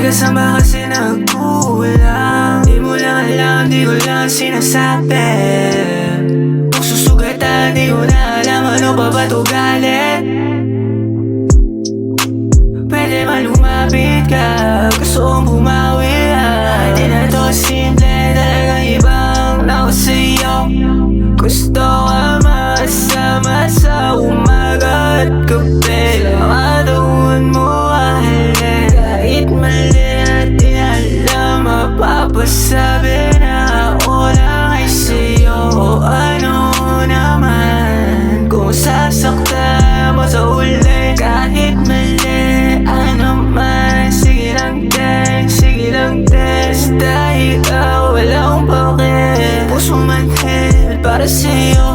Teka, saan ba kasi nagkulang? Di mo lang alam, di ko lang sinasabi. Kung susugatan, di ko na alam ano pa ba't ugalit. Pwede ba lumapit ka? Gusto kong bumawi. Di na to simple, talagang ibang ako sa'yo. Gusto ka masama sa umaga at gabi. Katawan mo alin, kahit mali at di alam, mapapasabi na ako lang ay sa'yo. O ano naman kung sasaktan mo sa uli, kahit mali ano man. Sige lang din, sige lang din. Basta ikaw, wala akong bakit. Pusong manhid para sa'yo.